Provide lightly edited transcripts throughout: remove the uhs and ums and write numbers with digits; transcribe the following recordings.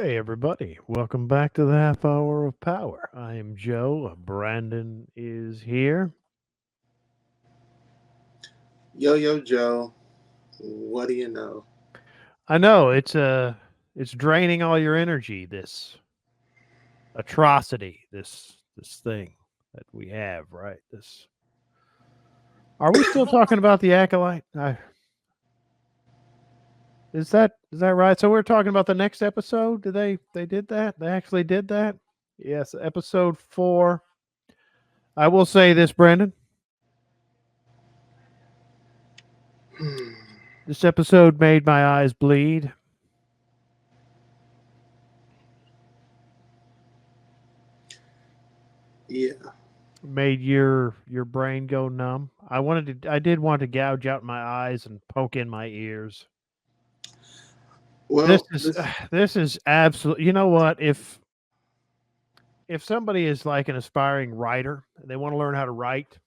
Hey, everybody. Welcome back to the half hour of power. I am Joe. Brandon is here. Yo, yo, Joe. What do you know? I know it's draining all your energy, this atrocity, this thing that we have, right? This Are we still talking about the acolyte? Is that right? So we're talking about the next episode? Did they did that? They actually did that? Yes, episode 4. I will say this, Brandon. Hmm. This episode made my eyes bleed. Yeah. Made your brain go numb. I did want to gouge out my eyes and poke in my ears. This Well, is this this is absolute. You know what? If somebody is like an aspiring writer, they want to learn how to write,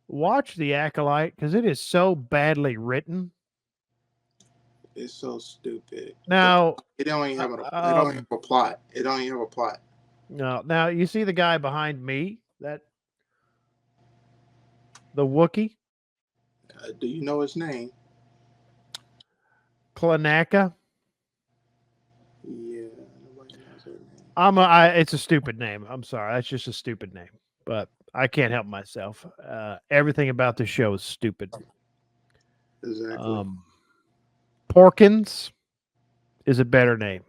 watch The Acolyte because it is so badly written. is so stupid. Now, It don't even uh, have it don't even um, have a plot. It don't even have a plot. no, now you see the guy behind me, that the Wookie, Do you know his name? Klanaka. Yeah, nobody knows her name. It's a stupid name. I'm sorry. That's just a stupid name. But I can't help myself. Everything about this show is stupid. Exactly. Um, Porkins is a better name.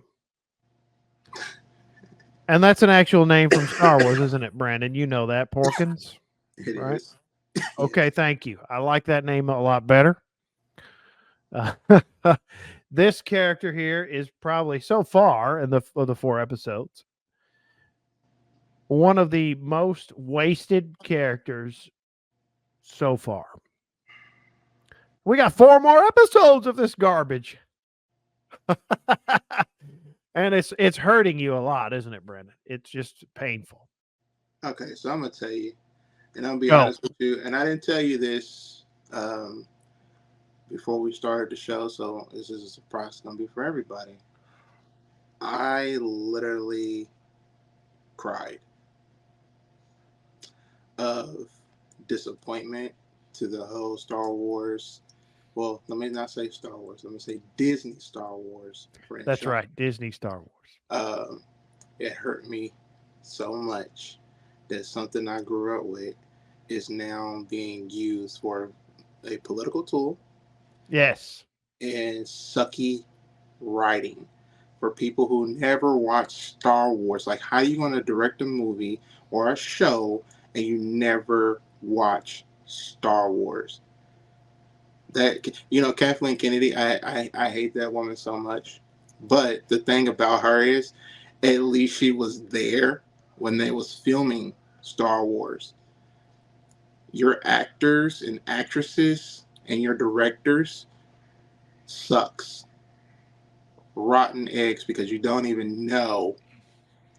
And that's an actual name from Star Wars, isn't it, Brandon? You know that, Porkins, It right? is. Okay, Yes. thank you. I like that name a lot better. Uh, this character here is probably so far in the 4 episodes one of the most wasted characters so far. We got 4 more episodes of this garbage. And it's hurting you a lot, isn't it, Brendan? It's just painful. Okay, so I'm gonna tell you, and I'll be Go. honest with you. And I didn't tell you this before we started the show, so this is a surprise. It's gonna be for everybody. I literally cried of disappointment to the whole Star Wars. Well, let me not say Star Wars. Let me say Disney Star Wars That's franchise. right. Disney Star Wars. Um, it hurt me so much that something I grew up with is now being used for a political tool Yes. and sucky writing for people who never watched Star Wars. Like, how are you going to direct a movie or a show and you never watch Star Wars? That Kathleen Kennedy, I hate that woman so much. But the thing about her is, at least she was there when they was filming Star Wars. Your actors and actresses and your directors sucks, rotten eggs, because you don't even know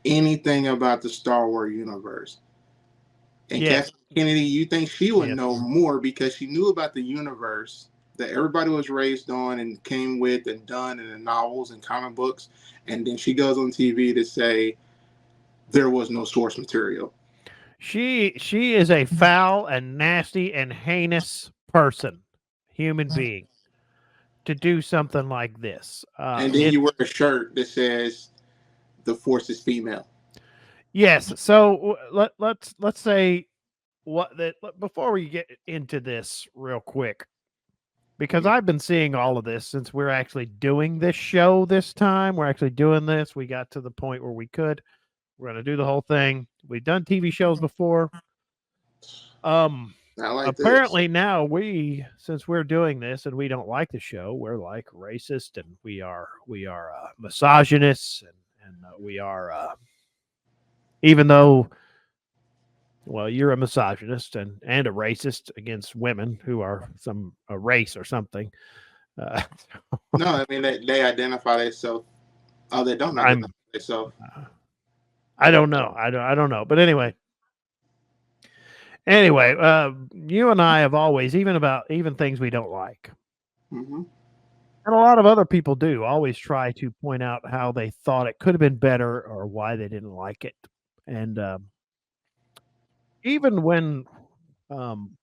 anything about the Star Wars universe. And Yes. Kathleen Kennedy, you think she would Yes. know more because she knew about the universe that everybody was raised on and came with and done in the novels and comic books. And then she goes on TV to say there was no source material. She is a foul and nasty and heinous person, human being, to do something like this. And then It you wear a shirt that says the force is female. Yes. So let's say before we get into this real quick, because I've been seeing all of this since we're actually doing this show this time. We're actually doing this. We got to the point where we could. We're going to do the whole thing. We've done TV shows before. Um, Not like this. Apparently now since we're doing this and we don't like the show, we're like racist and we are misogynists and we are even though well, you're a misogynist and a racist against women who are some a race or something. Uh, No, I mean they identify themselves. Oh, they don't identify I'm themselves. uh, I don't know. I don't know. But anyway, you and I have always even things we don't like. Mm-hmm. And a lot of other people do always try to point out how they thought it could have been better or why they didn't like it. And even when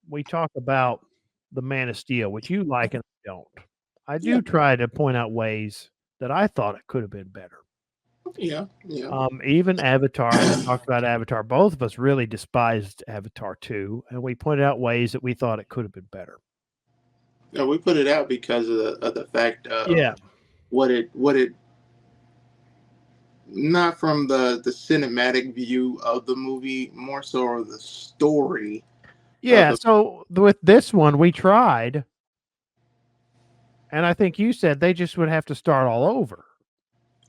we talk about the Man of Steel, which you like and I don't, I Yeah, do try to point out ways that I thought it could have been better. yeah, yeah. Even Avatar, we talked about Avatar. Both of us really despised Avatar 2, and we pointed out ways that we thought it could have been better. No, we put it out because of the fact of Yeah. what it not from the cinematic view of the movie, more so of the story of Yeah. the. So with this one, we tried, and I think you said they just would have to start all over.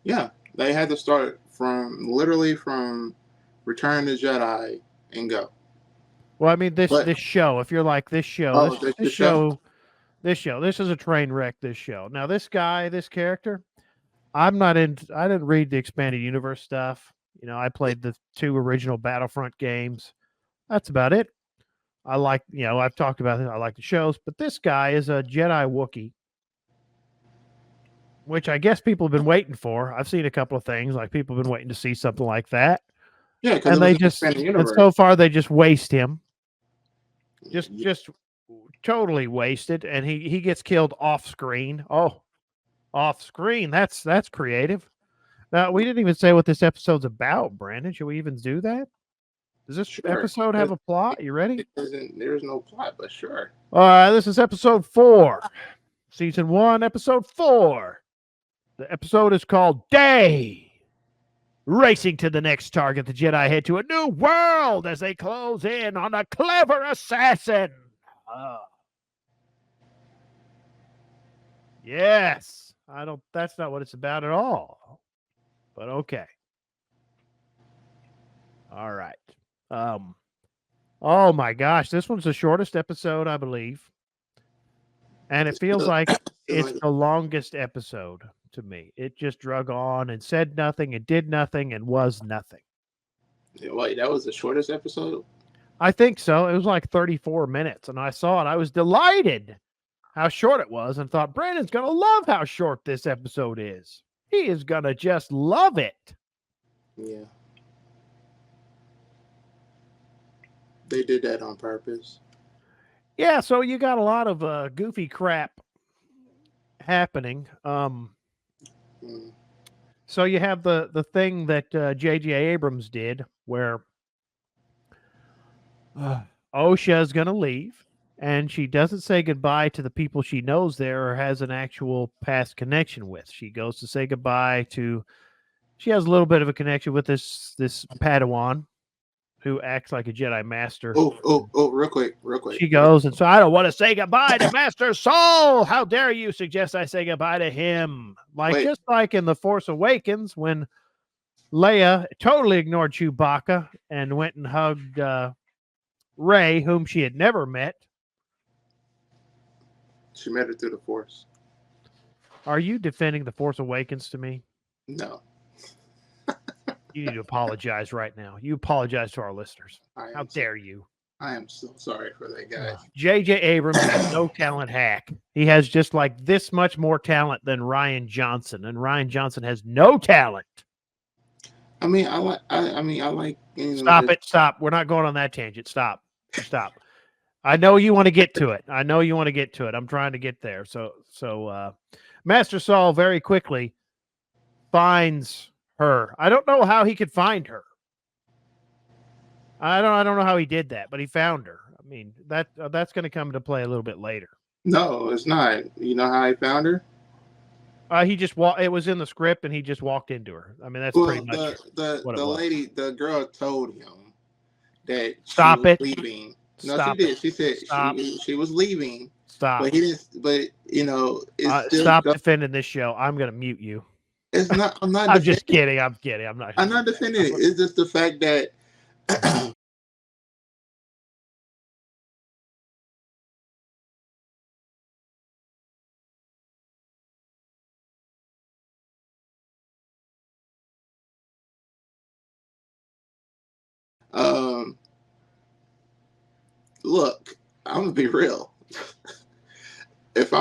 Yeah, they had to start from literally from Return to Jedi and go. Well, I mean But this show. If you're like this show, oh, the show. this is a train wreck. This show. Now, this guy, this character, I'm not in. I didn't read the expanded universe stuff. You know, I played the 2 original Battlefront games. That's about it. I like, I've talked about it. I like the shows, but this guy is a Jedi Wookiee, which I guess people have been waiting for. I've seen a couple of things like people have been waiting to see something like that, Yeah, because it and was they an just expanded and universe. so far they just waste him, Yeah, just totally wasted, and he gets killed off screen. Oh, off screen. That's creative. Now we didn't even say what this episode's about, Brandon. Should we even do that? Does this sure. episode have a plot? You ready? There's no plot, but sure. All right, this is episode 4, season 1, episode 4. The episode is called Day. Racing to the next target, the Jedi head to a new world as they close in on a clever assassin. Yes. I don't That's not what it's about at all. But okay. All right. Oh my gosh, this one's the shortest episode, I believe. And it feels like It's it's like, the longest episode to me. It just drug on and said nothing and did nothing and was nothing. wait, that was the shortest episode. I think so. It was like 34 minutes, and I saw it. I was delighted how short it was and thought Brandon's going to love how short this episode is. He is going to just love it. Yeah, they did that on purpose. Yeah, so you got a lot of goofy crap happening. Mm. So you have the thing that J.J. Abrams did where Osha's going to leave, and she doesn't say goodbye to the people she knows there or has an actual past connection with. She goes to say goodbye to. She has a little bit of a connection with this Padawan who acts like a Jedi Master. Oh, real quick, real quick. She goes, and so I don't want to say goodbye to Master Saul. How dare you suggest I say goodbye to him? Like, Wait. just like in The Force Awakens when Leia totally ignored Chewbacca and went and hugged Rey, whom she had never met. She met her through the Force. Are you defending The Force Awakens to me? No, You need to apologize right now. You apologize to our listeners. How dare you? I am so sorry for that, guys. J.J. Abrams is no talent hack. He has just like this much more talent than Rian Johnson, and Rian Johnson has no talent. I mean, I like. I like. Stop it. Stop. We're not going on that tangent. Stop. Stop. I know you want to get to it. I'm trying to get there. So Master Saul very quickly finds her. I don't know how he could find her. I don't know how he did that, but he found her. I mean, that's going to come into play a little bit later. No, it's not. You know how I found her? He just walked. It was in the script, and he just walked into her. I mean, that's pretty much the what it was. lady, the girl told him that Stop she was it. leaving. No, Stop she did. it. She said she was leaving. Stop. But he didn't. But it's still stop defending this show. I'm going to mute you. It's not. I'm not. I'm just kidding. I'm kidding. I'm not. I'm not defending it. It's just the fact that. Look, I'm gonna be real. if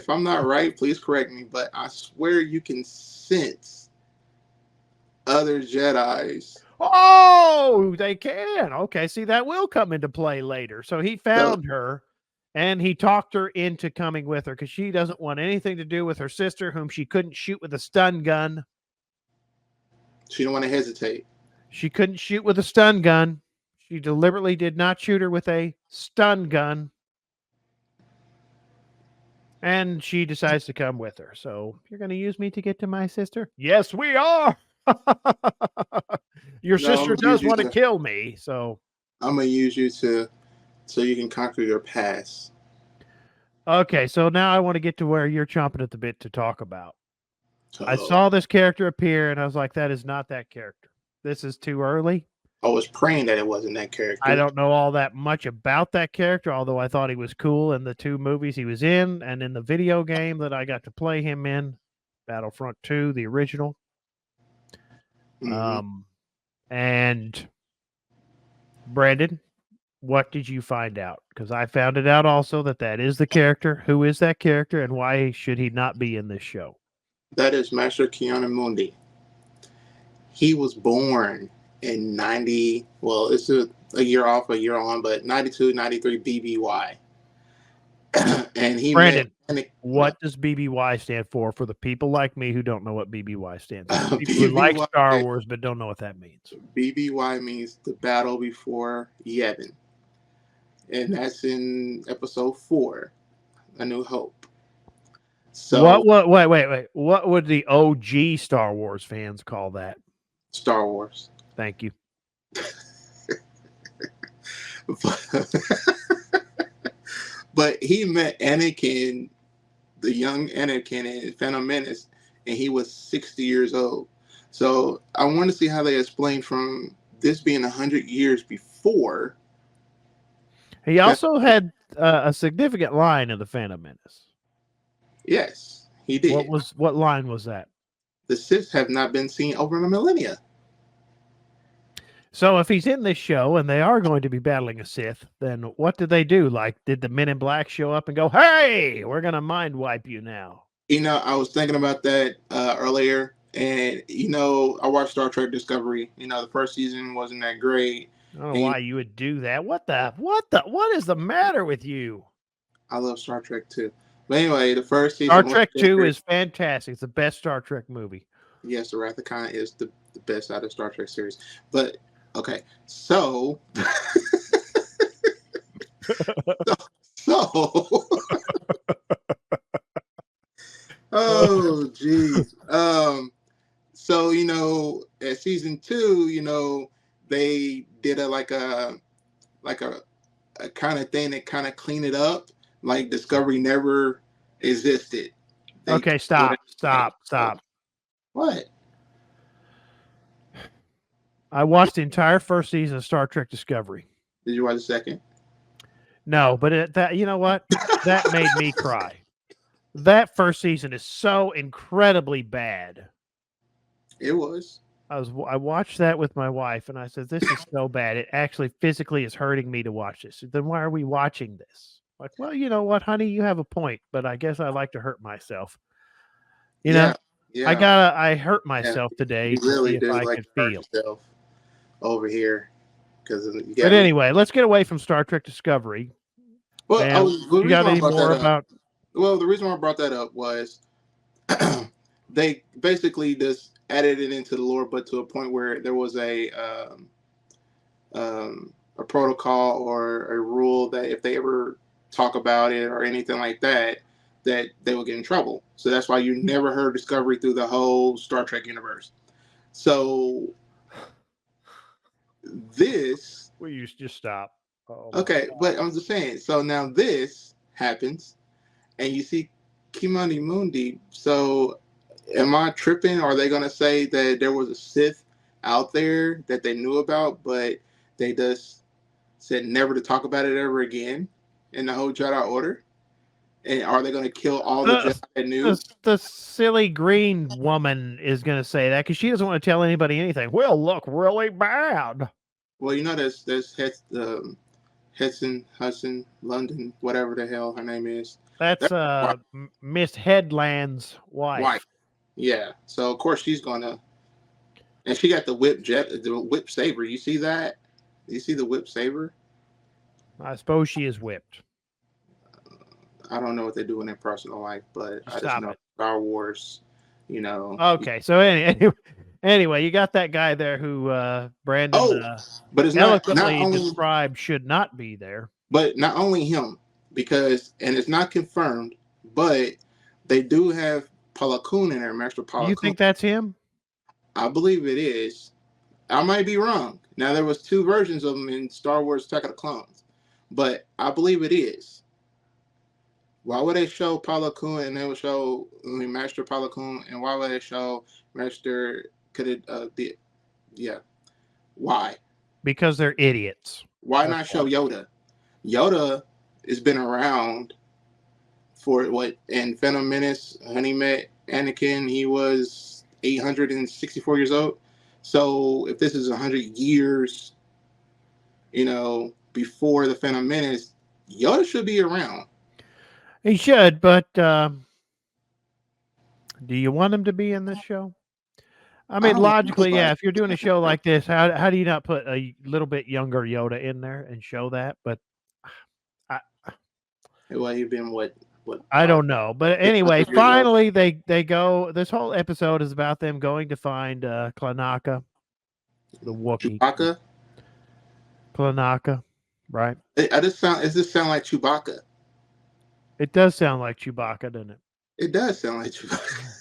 I'm not right, please correct me. But I swear you can sense other Jedi's. Oh, they can. Okay, see, that will come into play later. So he So found her and he talked her into coming with her because she doesn't want anything to do with her sister, whom she couldn't shoot with a stun gun. she don't want to hesitate. She couldn't shoot with a stun gun. She deliberately did not shoot her with a stun gun. And she decides to come with her. So you're going to use me to get to my sister? Yes, we are. Your No, sister does want to kill me. So I'm gonna use you to so you can conquer your past. okay, so now I want to get to where you're chomping at the bit to talk about. I Uh-oh. saw this character appear and I was like, that is not that character. This is too early. I was praying that it wasn't that character. I don't know all that much about that character, although I thought he was cool in the 2 movies he was in and in the video game that I got to play him in, Battlefront 2, the original. Mhm. And Brandon, what did you find out? Because I found it out also that is the character. Who is that character and why should he not be in this show? That is Master Keanu Mundi. He was born in 90. Well, it's a year off, a year on, but 92, 93 BBY. And he Brandon, met what does BBY stand for the people like me who don't know what BBY stands for? People who BBY, like Star Wars but don't know what that means. BBY means the battle before Yavin. And that's in episode 4, A New Hope. So wait. What would the OG Star Wars fans call that? Star Wars. Thank you. But he met Anakin, the young Anakin in Phantom Menace, and he was 60 years old. So I want to see how they explain from this being 100 years before. He also had a significant line in the Phantom Menace. Yes, he did. What line was that? The Sith have not been seen over a millennia. So if he's in this show and they are going to be battling a Sith, then what did they do? Like, did the Men in Black show up and go, "Hey, we're gonna mind wipe you now"? I was thinking about that earlier, and I watched Star Trek Discovery. The first season wasn't that great. I don't know why you would do that. What is the matter with you? I love Star Trek too. But anyway, the first season. Star Trek 2 is fantastic. It's the best Star Trek movie. Yes, the Wrath of Khan is the best out of Star Trek series. But okay, so oh geez. So at season 2, they did a kind of thing that kind of cleaned it up, like Discovery never existed. Okay, stop. What? I watched the entire first season of Star Trek Discovery. Did you watch the second? No, but you know what? That made me cry. That first season is so incredibly bad. It was. I watched that with my wife, and I said, "This is so bad. It actually physically is hurting me to watch this." Then why are we watching this? Like, well, you know what, honey, you have a point, but I guess I like to hurt myself. Yeah. I hurt myself today you really to see if I like could to hurt feel yourself over here, because. But anyway, let's get away from Star Trek Discovery. Well, you got any more about? Well, the reason why I brought that up was they basically just added it into the lore, but to a point where there was a protocol or a rule that if they ever talk about it or anything like that, that they will get in trouble. So that's why you never heard Discovery through the whole Star Trek universe. So this. Will you just stop? Oh, okay, but I'm just saying. So now this happens, and you see Kimani Mundi. So am I tripping? Are they going to say that there was a Sith out there that they knew about, but they just said never to talk about it ever again in the whole Jedi Order? And are they going to kill all the Jedi that knew? The silly green woman is going to say that because she doesn't want to tell anybody anything. We'll look really bad. Well, there's Hudson, London, whatever the hell her name is. That's That's why. Miss Headland's Why? wife. Yeah. So of course she's gonna, and she got the whip saber. You see that? You see the whip saber? I suppose she is whipped. I don't know what they do in their personal life, but I just Stop know it. Star Wars. You know. Okay, so anyway, you got that guy there who Brandon Oh, but it's not eloquently only, described should not be there. but not only him, because and it's not confirmed, but they do have Pala Kun in there, Master Pala You Kun. think that's him? I believe it is. I might be wrong. Now there was two versions of them in Star Wars Attack of the Clones, but I believe it is. Why would they show Pala Kun and they would show Master Pala Kun, and why would they show Master? Could it the yeah? Why? Because they're idiots. Why That's not why. show Yoda? Yoda has been around for what in Phantom Menace when he met Anakin, he was 864 years old. So if this is 100 years, before the Phantom Menace, Yoda should be around. He should, but do you want him to be in this show? I I mean, don't want logically, yeah. nobody. If you're doing a show like this, how do you not put a little bit younger Yoda in there and show that? But I Well, he been what I don't know. But anyway, 600 years old. finally they go. This whole episode is about them going to find Klanaka, the Wookiee. Chewbacca. Klanaka, right? It just sound like Chewbacca. It does sound like Chewbacca, doesn't it? It does sound like Chewbacca.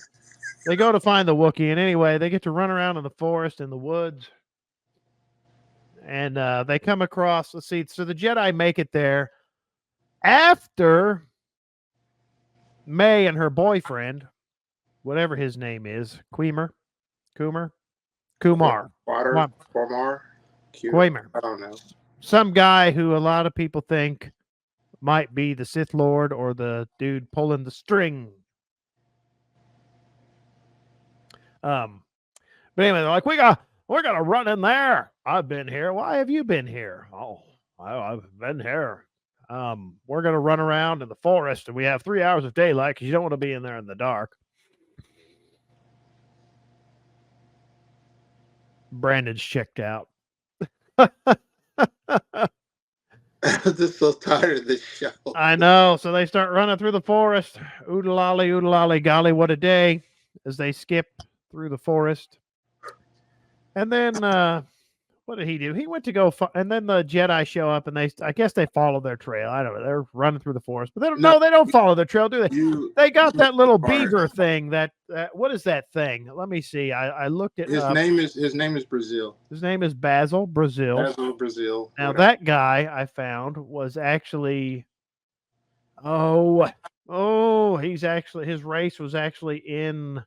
They go to find the Wookiee, and anyway, they get to run around in the forest in the woods, and they come across. Let's see. So the Jedi make it there after May and her boyfriend, whatever his name is, Kumar, Water, Formar, Quamer, I don't know. some guy who a lot of people think might be the Sith Lord or the dude pulling the string. But anyway, they're like, we're gonna run in there. I've been here. Why have you been here? Oh, I've been here. We're gonna run around in the forest, and we have 3 hours of daylight because you don't want to be in there in the dark. Brandon's checked out. I'm just so tired of this show. I know. So they start running through the forest. Oodalali, golly, what a day! As they skip through the forest, and then what did he do? He went to go, and then the Jedi show up, and I guess they follow their trail. I don't know. They're running through the forest, but they don't follow their trail, do they? They got that little beaver thing. What is that thing? Let me see. I looked at his name is Brazil. His name is Basil Brazil. Brazil. Now that guy I found was actually his race was actually in.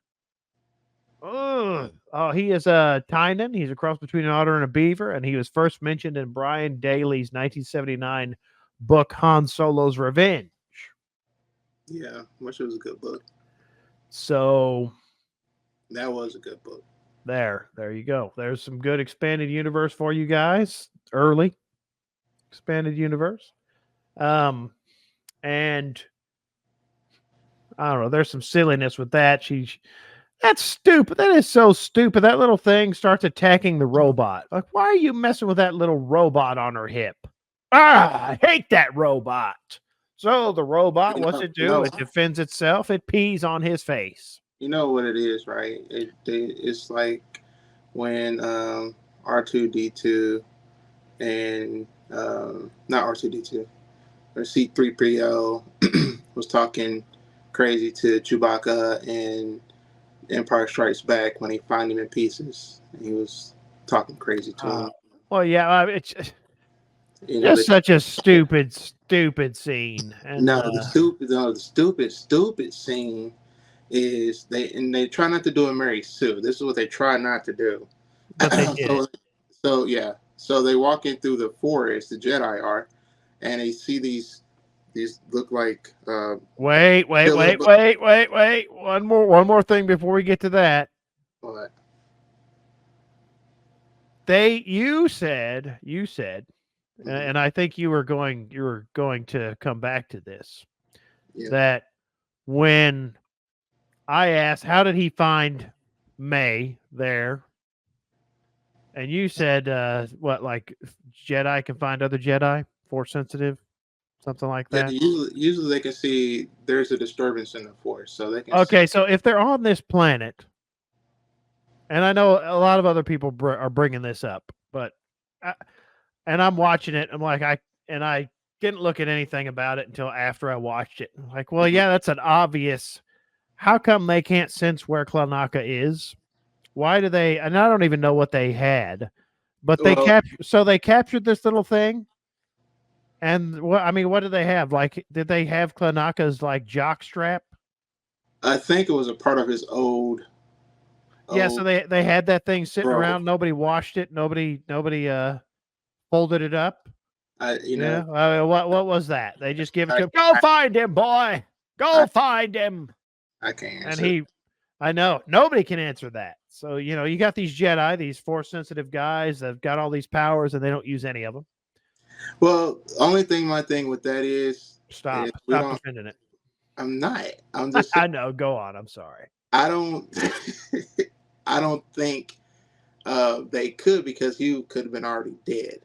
He is a Tynan. He's a cross between an otter and a beaver, and he was first mentioned in Brian Daly's 1979 book Han Solo's Revenge. Yeah, which was a good book. So that was a good book. There you go. There's some good expanded universe for you guys. Early expanded universe. And I don't know. There's some silliness with that. That's stupid. That is so stupid. That little thing starts attacking the robot. Like, why are you messing with that little robot on her hip? I hate that robot. So the robot, what's it do? It defends itself. It pees on his face. You know what it is, right? It's like when R2D2 and not R2D2 or C3PO was talking crazy to Chewbacca and Empire Strikes Back when he found him in pieces. And he was talking crazy to him. Well, yeah, it's just such a stupid scene. And, the stupid scene is they try not to do a Mary Sue. This is what they try not to do. But they did. So they walk in through the forest, the Jedi are, and they see these look like wait. One more thing before we get to that. What? You said, and I think you were going to come back to this. Yeah. that when I asked, how did he find May there? And you said, what, like Jedi can find other Jedi, force sensitive, something like Yeah, that? usually they can see there's a disturbance in the force, so they can see. Okay, so if they're on this planet, and I know a lot of other people are bringing this up, but I, and I'm watching it, I didn't look at anything about it until after I watched it. I'm like, well, Mhm. yeah, that's an obvious. How come they can't sense where Klanaka is? Why do they? And I don't even know what they had, but they Well, captured. So they captured this little thing, and what I mean, what did they have? Like, did they have Klanaka's like jock strap? I think it was a part of his Yeah, so old they had that thing sitting bro. around. Nobody washed it. Nobody folded it up. I you Yeah. know What was that? They just give it I to him. Go I, find him, boy. I, Go find him. I can't And answer. I know nobody can answer that. So you got these Jedi, these force sensitive guys that've got all these powers, and they don't use any of them. Well, only thing my thing with that is we Stop don't. defending it. I'm not. I'm just saying. I know. Go on. I'm sorry. I don't. I don't think they could because he could have been already dead.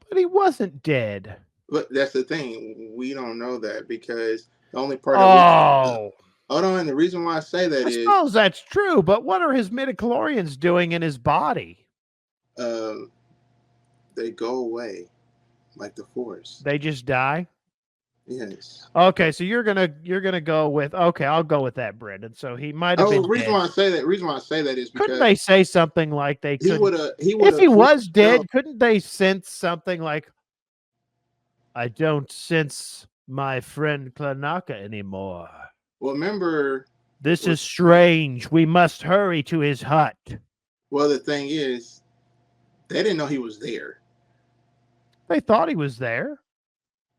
But he wasn't dead. But that's the thing. We don't know that because the only part that we Oh, hold on. The reason why I say that I is suppose that's true. But what are his midichlorians doing in his body? uh, they go away like the force. They just die. Yes. Okay, so you're gonna go with okay. I'll go with that, Brendan. So he might have Oh, been the reason dead. why I say that. Reason why I say that is Couldn't because they say something like they he would couldn't? have. He would If he have. He was no. dead, couldn't they sense something like, I don't sense my friend Klanaka anymore. Well, remember. This is strange. We must hurry to his hut. Well, the thing is, they didn't know he was there. They thought he was there.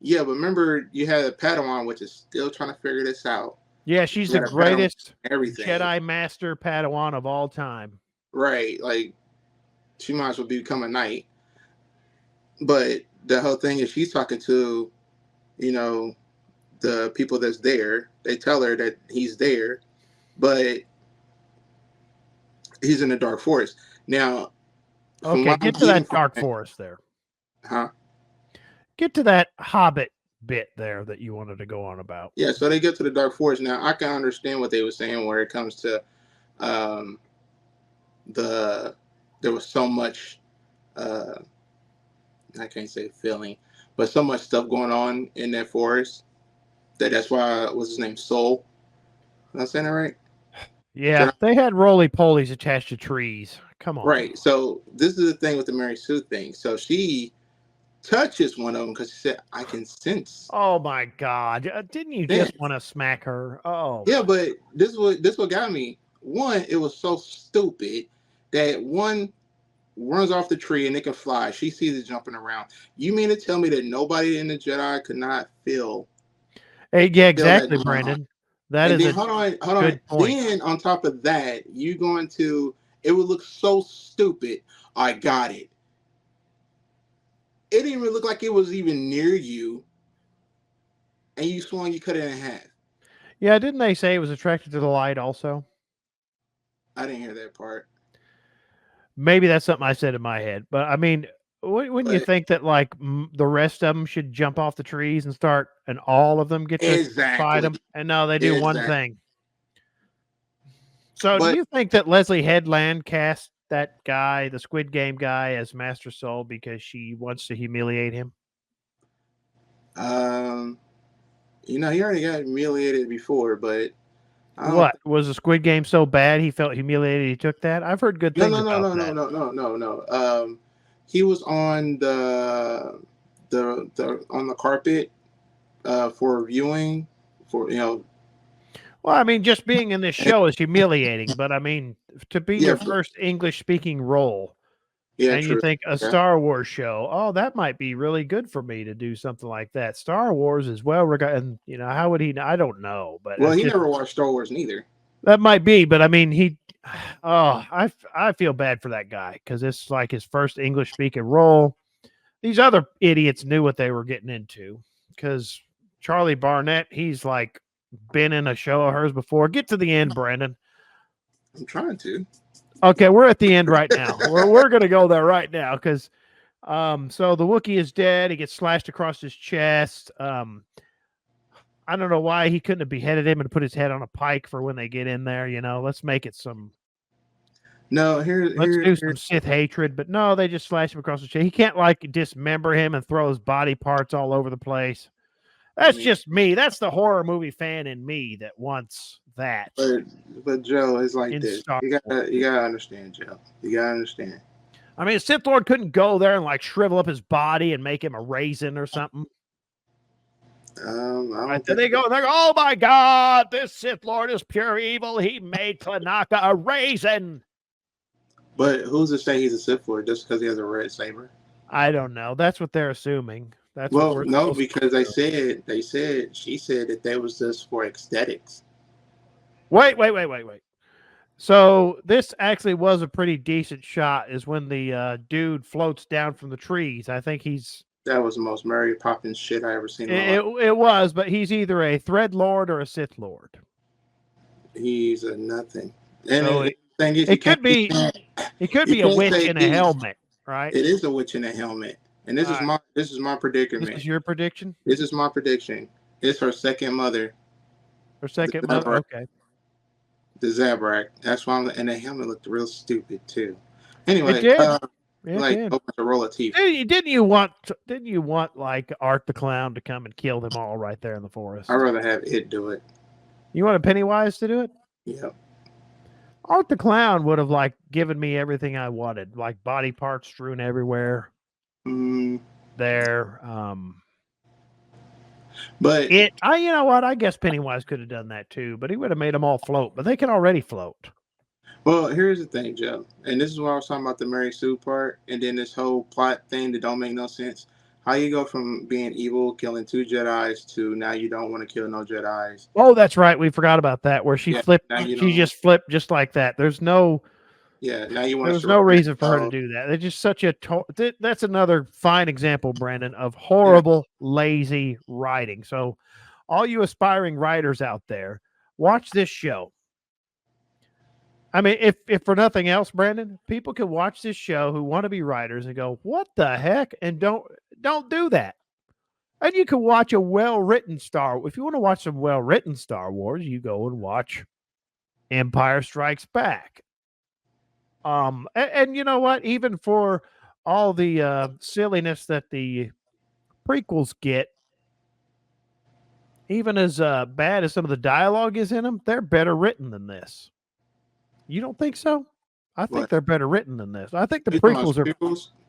Yeah, but remember, you had a Padawan, which is still trying to figure this out. Yeah, she's You the had a Padawan, greatest everything. Jedi Master Padawan of all time. Right. Like, she might as well become a knight. But the whole thing is, she's talking to, you know, the people that's there. They tell her that he's there, but he's in the dark forest. Now, from Okay, what I'm get to getting that from dark it, forest there. huh? Get to that Hobbit bit there that you wanted to go on about. Yeah, so they get to the dark forest. Now, I can understand what they were saying where it comes to um, the, there was so much, uh, I can't say feeling, but so much stuff going on in that forest that's why, what's his name? Soul. Am I saying that right? Yeah, they had roly polies attached to trees. Come on. Right. So this is the thing with the Mary Sue thing. So she touches one of them because she said, "I can sense." Oh my God! Didn't you just Sense. want to smack her? Oh Yeah, my! but this what got me. One, it was so stupid that one runs off the tree and it can fly. She sees it jumping around. You mean to tell me that nobody in the Jedi could not Hey, yeah, feel that exactly, going on? Brandon. That And is then a hold on. good point. Then on top of that, you going to it would look so stupid. I got it. It didn't even look like it was even near you, and you swung, you cut it in half. Yeah, didn't they say it was attracted to the light also? I didn't hear that part. Maybe that's something I said in my head. But I mean, wouldn't you But think that like the rest of them should jump off the trees and start, and all of them get to fight exactly, them? And no, they do one exactly. thing. So, do But you think that Leslie Headland cast that guy, the Squid Game guy, as Master Soul because she wants to humiliate him? um, he already got humiliated before, but I don't. What was the Squid Game so bad he felt humiliated? He took that. I've heard good No, things no, no, about no, no, that. no, no, no, no. He was on the on the carpet for viewing for Well, I mean, just being in this show is humiliating, but I mean, to be yeah, your first English speaking role, yeah, and you true. think a Yeah. Star Wars show, oh, that might be really good for me to do something like that. Star Wars is well regarded, and how would he? I don't know, but Well, it's he just never watched Star Wars neither. that might be. But I mean, oh, I feel bad for that guy because it's like his first English speaking role. These other idiots knew what they were getting into. because Charlie Barnett, he's like been in a show of hers before. Get to the end, Brandon. I'm trying to. Okay, we're at the end right now. We're gonna go there right now because so the Wookiee is dead. He gets slashed across his chest. I don't know why he couldn't have beheaded him and put his head on a pike for when they get in there. You know, let's make it some. No, Let's do some Sith hatred, but no, they just slash him across the chest. He can't like dismember him and throw his body parts all over the place. That's just me. That's the horror movie fan in me that wants that. But Joe, it's like this. Star You gotta understand, Joe. You gotta understand. I mean, Sith Lord couldn't go there and like shrivel up his body and make him a raisin or something. Right, they go, oh my God, this Sith Lord is pure evil. He made Tanaka a raisin. But who's to say he's a Sith Lord just because he has a red saber? I don't know. That's what they're assuming. That's well, no, because she said that was just for aesthetics. Wait. So this actually was a pretty decent shot. Is when the dude floats down from the trees. I think that was the most Mary Poppins shit I ever seen. It was, but he's either a Thread Lord or a Sith Lord. He's a nothing. And so it could be a witch in a helmet, right? It is a witch in a helmet. And this is my predicament. This is your prediction? This is my prediction. It's her second mother. Her second mother, okay. The Zabrak. That's why and the helmet looked real stupid too. Anyway, it did. Open a roll of teeth. Didn't you want like Art the Clown to come and kill them all right there in the forest? I'd rather have it do it. You wanted Pennywise to do it? Yeah. Art the Clown would have like given me everything I wanted, like body parts strewn everywhere. There. But you know what? I guess Pennywise could have done that too, but he would have made them all float. But they can already float. Well, here's the thing, Joe, and this is what I was talking about the Mary Sue part, and then this whole plot thing that don't make no sense. How you go from being evil, killing 2 Jedis, to now you don't want to kill no Jedis? Oh, that's right. We forgot about that. Where she flipped. She just flipped just like that. There's no. Yeah, now you want. There's no reason for her to do that. It's just such a. That's another fine example, Brandon, of horrible, lazy writing. So, all you aspiring writers out there, watch this show. I mean, if for nothing else, Brandon, people can watch this show who want to be writers and go, "What the heck?" and don't do that. And you can watch a well-written If you want to watch some well-written Star Wars, you go and watch Empire Strikes Back. And you know what? Even for all the silliness that the prequels get, even as bad as some of the dialogue is in them, they're better written than this. You don't think so? I think they're better written than this. I think the prequels are.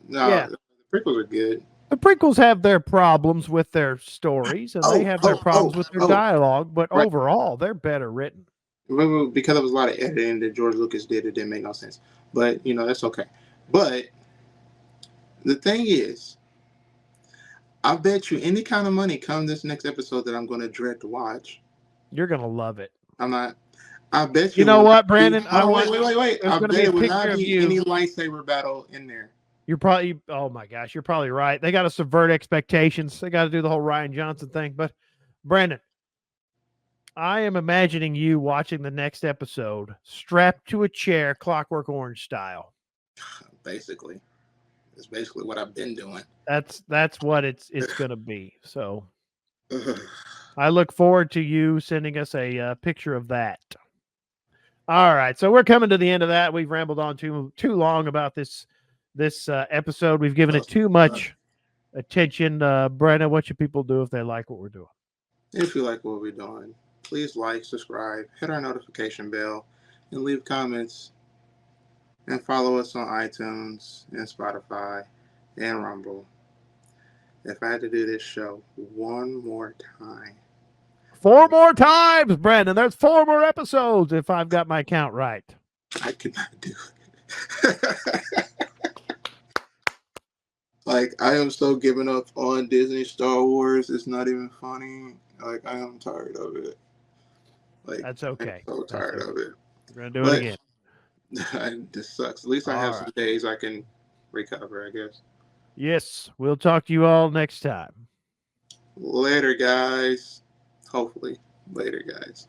No, the prequels are good. The prequels have their problems with their stories, and they have their problems with their dialogue, but overall, they're better written. Because there was a lot of editing that George Lucas did, it didn't make no sense. But, that's okay. But the thing is, I bet you any kind of money come this next episode that I'm going to dread to watch. You're going to love it. I'm not. I bet you. You know what, Brandon? Wait. I bet it will not be any lightsaber battle in there. You're probably, oh my gosh, you're probably right. They got to subvert expectations. They got to do the whole Rian Johnson thing. But, Brandon, I am imagining you watching the next episode strapped to a chair, Clockwork Orange style. Basically. It's basically what I've been doing. That's what it's going to be. So I look forward to you sending us a picture of that. All right. So we're coming to the end of that. We've rambled on too long about this episode. We've given it too much attention. Brandon, what should people do if they like what we're doing? If you like what we're doing, please like, subscribe, hit our notification bell, and leave comments. And follow us on iTunes and Spotify and Rumble. If I had to do this show one more time. 4 more times, Brandon. There's 4 more episodes if I've got my count right. I could not do it. Like, I am so giving up on Disney Star Wars. It's not even funny. Like, I am tired of it. Like, that's okay. I'm so tired of it. We're going to do it again. This sucks. At least I have some days I can recover, I guess. Yes. We'll talk to you all next time. Later, guys. Hopefully, later, guys.